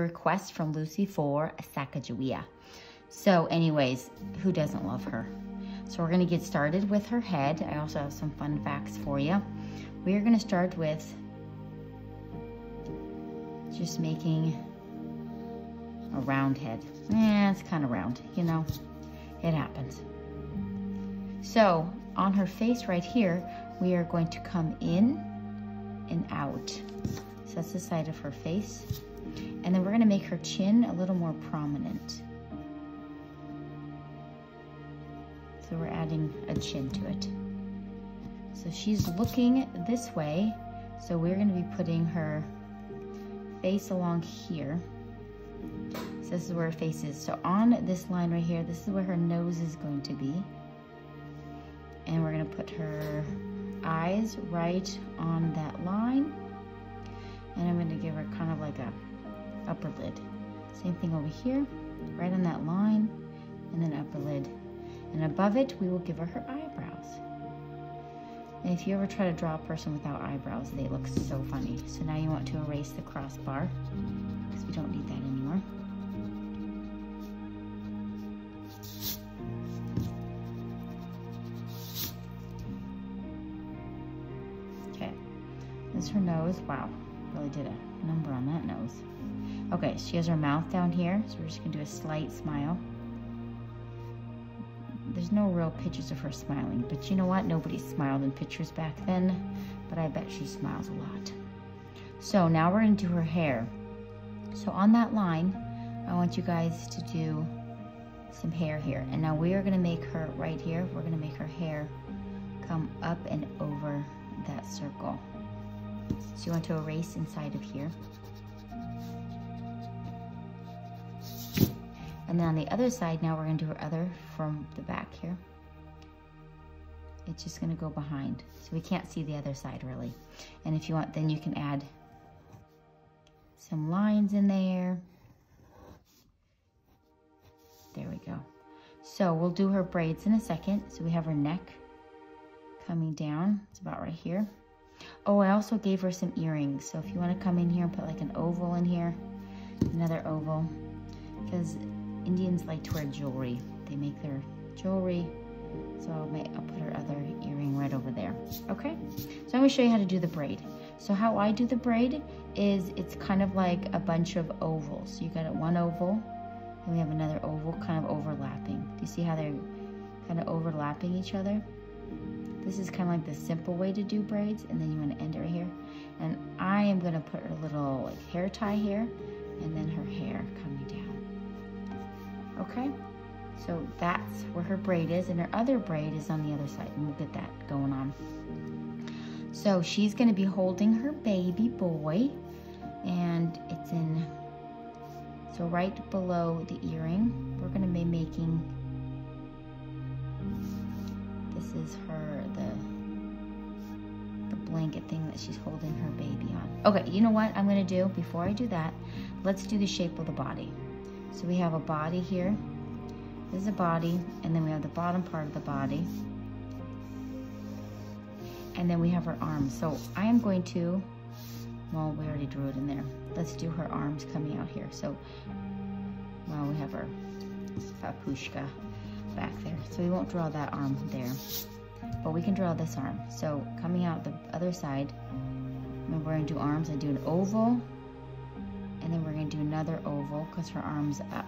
request from Lucy for a Sacagawea. So anyways, who doesn't love her? So we're gonna get started with her head. I also have some fun facts for you. We are gonna start with just making a round head. It's kind of round, you know, it happens. So on her face right here, we are going to come in and out. So that's the side of her face. And then we're gonna make her chin a little more prominent. So we're adding a chin to it. So she's looking this way. So we're gonna be putting her face along here. So this is where her face is. So on this line right here, this is where her nose is going to be. And we're gonna put her eyes right on that line. And I'm gonna give her kind of like a upper lid. Same thing over here, right on that line, and then upper lid. And above it, we will give her her eyebrows. And if you ever try to draw a person without eyebrows, they look so funny. So now you want to erase the crossbar, because we don't need that anymore. Okay, this is her nose. Wow, really did a number on that nose. Okay, she has her mouth down here, so we're just gonna do a slight smile. There's no real pictures of her smiling, but you know what? Nobody smiled in pictures back then, but I bet she smiles a lot. So now we're gonna do her hair. So on that line, I want you guys to do some hair here. And now we are gonna make her right here, we're gonna make her hair come up and over that circle. So you want to erase inside of here. And then on the other side, now we're gonna do her other from the back here. It's just gonna go behind. So we can't see the other side really. And if you want, then you can add some lines in there. There we go. So we'll do her braids in a second. So we have her neck coming down. It's about right here. Oh, I also gave her some earrings. So if you wanna come in here and put like an oval in here, another oval, because Indians like to wear jewelry. They make their jewelry. So I'll put her other earring right over there. Okay, so I'm gonna show you how to do the braid. So how I do the braid is it's kind of like a bunch of ovals. So you got one oval, and we have another oval kind of overlapping. Do you see how they're kind of overlapping each other? This is kind of like the simple way to do braids, and then you want to end it right here. And I am gonna put her little like hair tie here, and then her hair coming down. Okay, so that's where her braid is, and her other braid is on the other side, and we'll get that going on. So she's gonna be holding her baby boy, and it's in, so right below the earring, we're gonna be making, this is her, the blanket thing that she's holding her baby on. Okay, you know what I'm gonna do, before I do that, let's do the shape of the body. So we have a body here, this is a body, and then we have the bottom part of the body. And then we have her arms. So I am going to, well, we already drew it in there. Let's do her arms coming out here. So, well, we have her papushka back there. So we won't draw that arm there, but we can draw this arm. So coming out the other side, remember we're gonna do arms. I do an oval, and then we're gonna do another oval because her arm's up.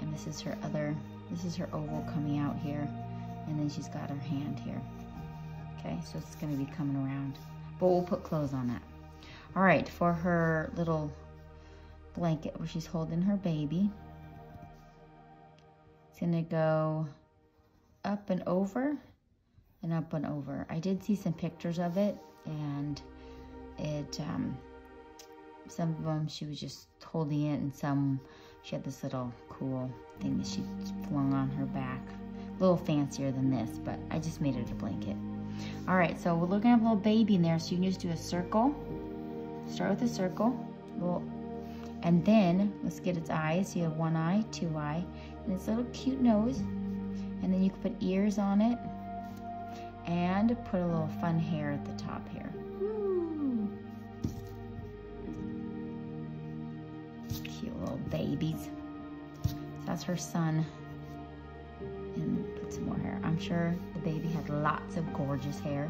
And this is her oval coming out here, and then she's got her hand here. Okay, so it's gonna be coming around, but we'll put clothes on that. All right, for her little blanket where she's holding her baby, it's gonna go up and over and up and over. I did see some pictures of it, and it, some of them she was just holding it, and some she had this little cool thing that she flung on her back. A little fancier than this, but I just made it a blanket. All right, so we're looking at a little baby in there, so you can just do a circle. Start with a circle, and then let's get its eyes. So you have one eye, two eye, and its little cute nose, and then you can put ears on it, and put a little fun hair at the top here. Woo. Cute little babies. So that's her son. And put some more hair. I'm sure the baby had lots of gorgeous hair.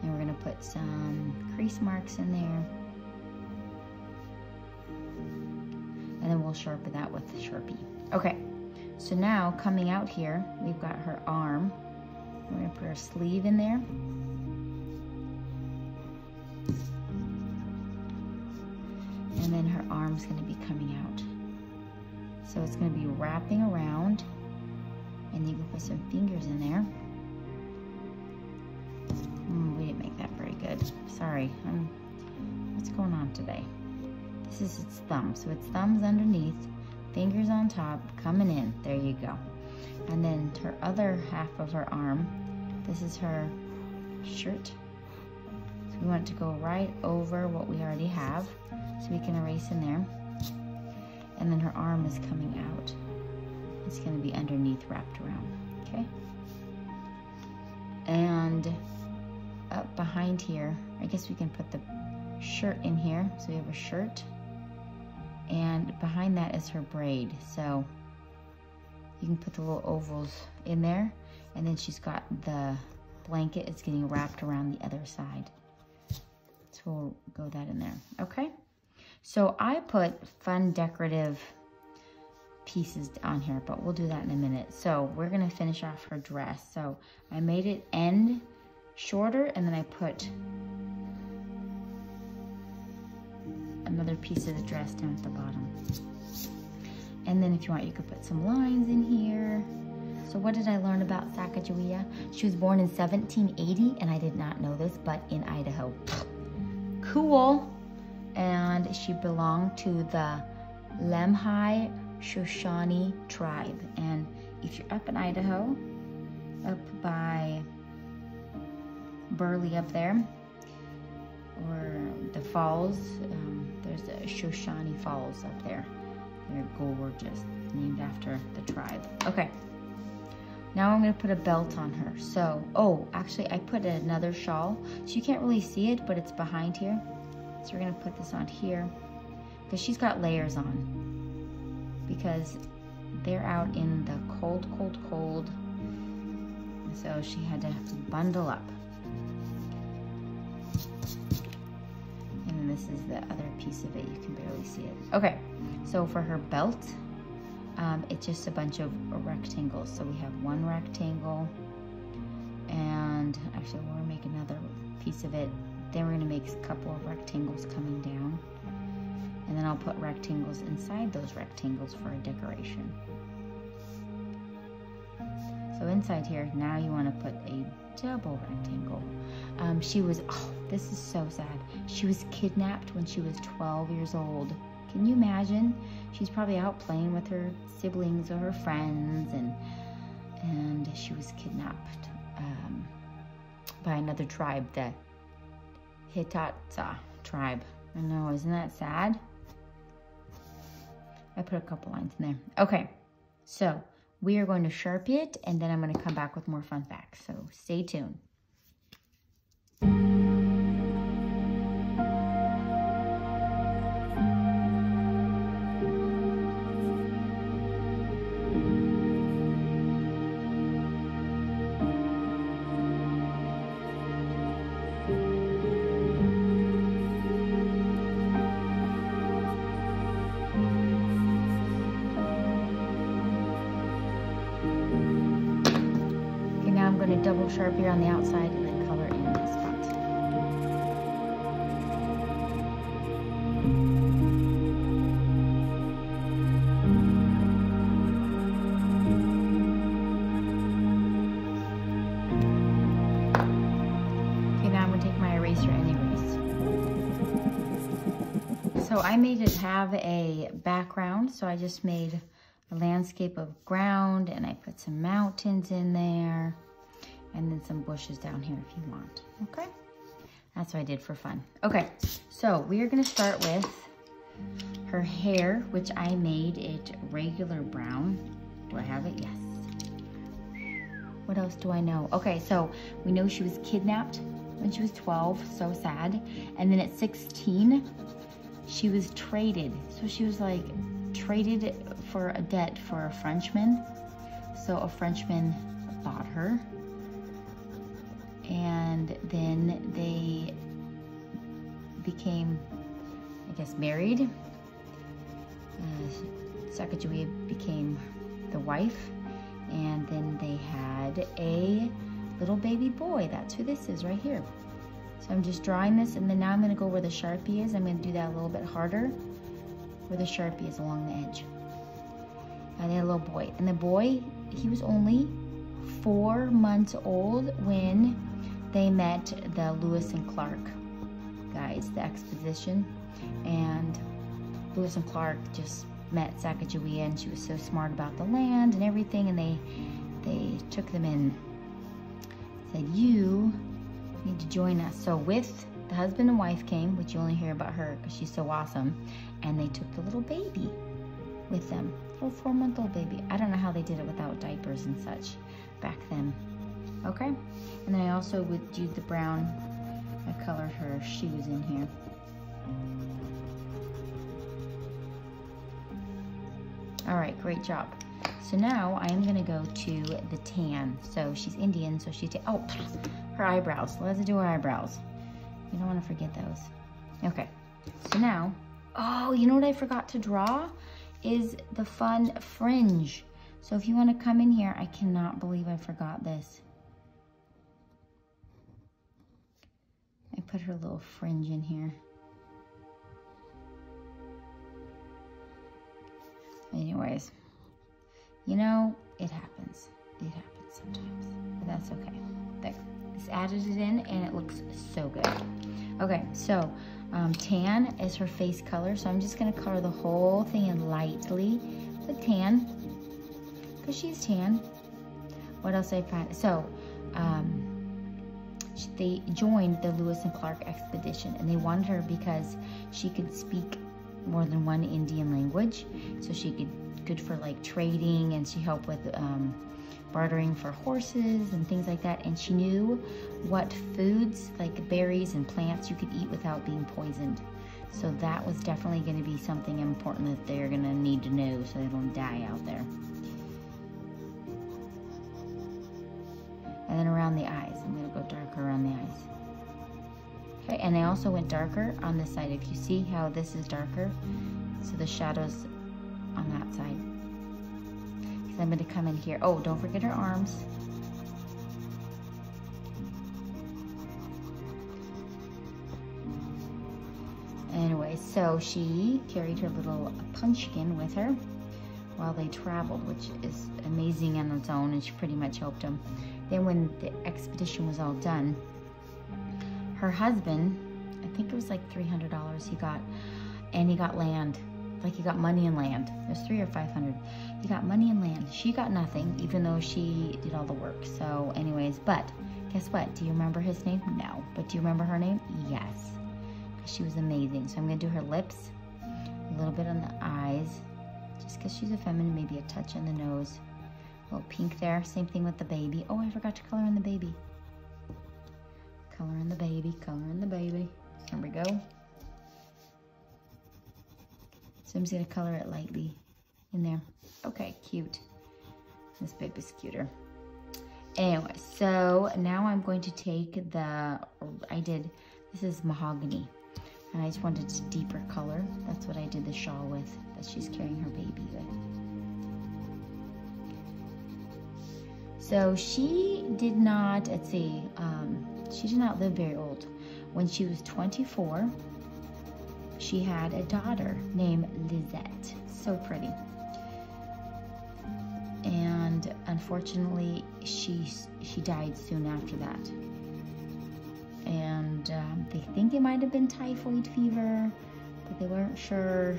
And we're gonna put some crease marks in there. And then we'll sharpen that with the Sharpie. Okay, so now coming out here, we've got her arm. We're gonna put her sleeve in there. And then her arm's gonna be coming out. So it's gonna be wrapping around, and you can put some fingers in there. We didn't make that very good. Sorry, what's going on today? This is its thumb, so its thumb's underneath, fingers on top, coming in. There you go. And then her other half of her arm, this is her shirt. So we want it to go right over what we already have, so we can erase in there. And then her arm is coming out. It's gonna be underneath, wrapped around, okay? And up behind here, I guess we can put the shirt in here. So we have a shirt, and behind that is her braid. So you can put the little ovals in there, and then she's got the blanket. It's getting wrapped around the other side. So we'll go that in there, okay? So I put fun decorative pieces on here, but we'll do that in a minute. So we're gonna finish off her dress. So I made it end shorter, and then I put another piece of the dress down at the bottom. And then if you want, you could put some lines in here. So what did I learn about Sacagawea? She was born in 1780, and I did not know this, but in Idaho. Cool. And she belonged to the Lemhi Shoshone tribe. And if you're up in Idaho, up by Burley up there, or the falls, there's a Shoshone Falls up there. They're gorgeous, named after the tribe. Okay, now I'm gonna put a belt on her. So, oh, actually I put another shawl. So you can't really see it, but it's behind here. So we're gonna put this on here, because she's got layers on, because they're out in the cold, cold, cold. So she had to bundle up. And then this is the other piece of it. You can barely see it. Okay, so for her belt, it's just a bunch of rectangles. So we have one rectangle, and actually we're gonna make another piece of it. Then we're gonna make a couple of rectangles coming down. And then I'll put rectangles inside those rectangles for a decoration. So inside here, now you wanna put a double rectangle. She was, oh, this is so sad. She was kidnapped when she was 12 years old. Can you imagine? She's probably out playing with her siblings or her friends, and she was kidnapped by another tribe, the Hitatsa tribe. I know, isn't that sad? I put a couple lines in there. Okay, so we are going to Sharpie it, and then I'm going to come back with more fun facts. So stay tuned. Double Sharpie on the outside and then color in the spot. Okay, now I'm going to take my eraser and erase. So I made it have a background, so I just made a landscape of ground, and I put some mountains in there. And then some bushes down here if you want, okay? That's what I did for fun. Okay, so we are gonna start with her hair, which I made it regular brown. Do I have it? Yes. What else do I know? Okay, so we know she was kidnapped when she was 12, so sad. And then at 16, she was traded. So she was like traded for a debt for a Frenchman. So a Frenchman bought her. And then they became, I guess, married. Sacagawea became the wife. And then they had a little baby boy. That's who this is right here. So I'm just drawing this, and then now I'm gonna go where the Sharpie is. I'm gonna do that a little bit harder, where the Sharpie is along the edge. And then a little boy. And the boy, he was only 4 months old when they met the Lewis and Clark guys, the expedition. And Lewis and Clark just met Sacagawea, and she was so smart about the land and everything, and they took them in, said, you need to join us. So with the husband and wife came, which you only hear about her because she's so awesome, and they took the little baby with them, little 4-month-old baby. I don't know how they did it without diapers and such back then. Okay, and then I also would use the brown, I colored her shoes in here. All right, great job. So now I am gonna go to the tan. So she's Indian, so oh, her eyebrows. Let's do her eyebrows. You don't wanna forget those. Okay, so now, oh, you know what I forgot to draw? Is the fun fringe. So if you wanna come in here, I cannot believe I forgot this. I put her little fringe in here. Anyways, you know, it happens. It happens sometimes, but that's okay. There, just added it in and it looks so good. Okay, so tan is her face color. So I'm just gonna color the whole thing in lightly with tan, because she's tan. What else I find? So they joined the Lewis and Clark expedition, and they wanted her because she could speak more than one Indian language, so she could good for like trading, and she helped with bartering for horses and things like that. And she knew what foods, like berries and plants, you could eat without being poisoned. So that was definitely going to be something important that they're going to need to know, so they don't die out there. And then around the eyes, I'm going to go darker around the eyes. Okay, and I also went darker on this side. If you see how this is darker, so the shadows on that side. Because I'm going to come in here. Oh, don't forget her arms. Anyway, so she carried her little punchkin with her while they traveled, which is amazing on its own, and she pretty much helped them. Then when the expedition was all done, her husband, I think it was like $300 he got, and he got land. Like he got money and land. It was $300 or $500. He got money and land. She got nothing, even though she did all the work. So anyways, but guess what? Do you remember his name? No. But do you remember her name? Yes. Because she was amazing. So I'm going to do her lips, a little bit on the eyes, just because she's a feminine, maybe a touch on the nose. A little pink there. Same thing with the baby. Oh, I forgot to color in the baby. Color in the baby, color in the baby. There we go. So I'm just gonna color it lightly in there. Okay, cute. This baby's cuter. Anyway, so now I'm going to take this is mahogany. And I just wanted a deeper color. That's what I did the shawl with, that she's carrying her baby with. So she did not, let's see, she did not live very old. When she was 24, she had a daughter named Lizette. So pretty. And unfortunately, she died soon after that. And they think it might have been typhoid fever, but they weren't sure.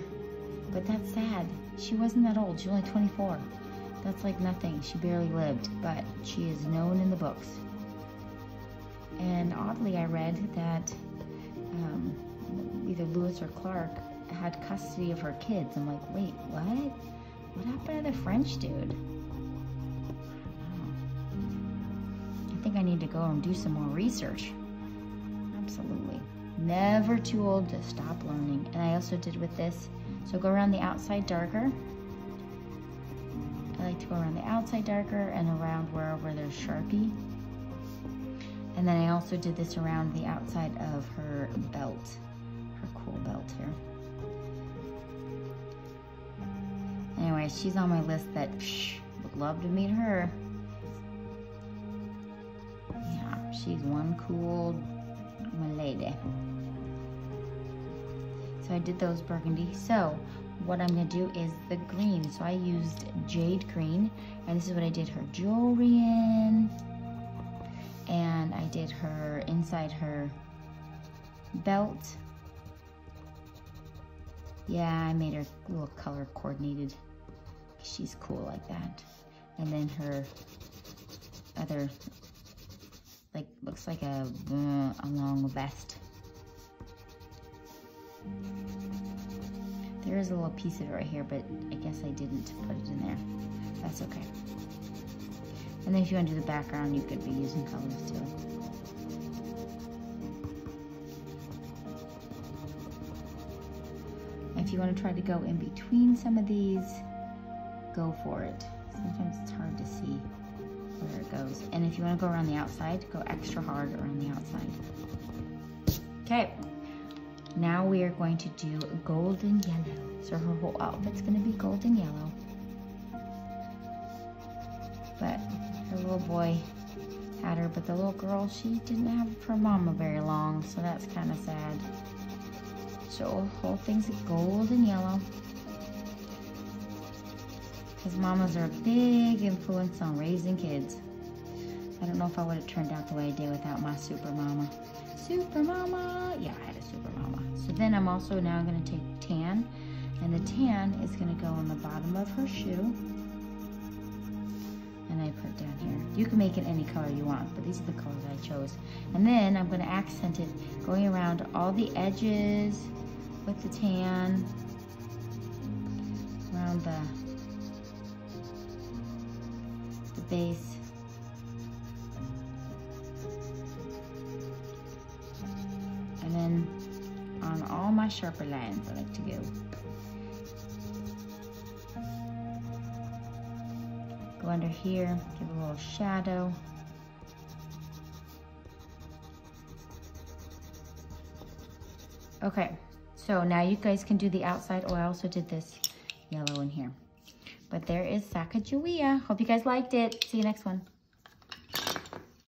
But that's sad. She wasn't that old. She was only 24. That's like nothing. She barely lived, but she is known in the books. And oddly, I read that either Lewis or Clark had custody of her kids. I'm like, wait, what? What happened to the French dude? I think I need to go and do some more research. Absolutely. Never too old to stop learning. And I also did with this, So go around the outside darker. I like to go around the outside darker and around wherever there's Sharpie. And then I also did this around the outside of her belt, her cool belt here. Anyway, she's on my list that would love to meet her. Yeah, she's one cool lady. So I did those burgundy. So what I'm gonna do is the green. So I used jade green, and this is what I did her jewelry in. And I did her inside her belt. Yeah, I made her a little color coordinated. She's cool like that. And then her other, like, looks like a long vest. There is a little piece of it right here, but I guess I didn't put it in there. That's okay. And then if you want to do the background, you could be using colors too. If you want to try to go in between some of these, go for it. Sometimes it's hard to see where it goes. And if you want to go around the outside, go extra hard around the outside. Okay, now we are going to do golden yellow. So her whole outfit's going to be golden yellow. But her little boy had her, but the little girl, she didn't have her mama very long, so that's kind of sad. So the whole thing's golden yellow. Because mamas are a big influence on raising kids. I don't know if I would have turned out the way I did without my super mama. Super mama! Yeah, I had a super mama. So then I'm also now going to take tan, and the tan is going to go on the bottom of her shoe. And I put it down here. You can make it any color you want, but these are the colors I chose. And then I'm going to accent it going around all the edges with the tan, around the base. And then on all my sharper lines, I like to go. Go under here, give a little shadow. Okay, so now you guys can do the outside. Oh, I also did this yellow in here. But there is Sacagawea. Hope you guys liked it. See you next one.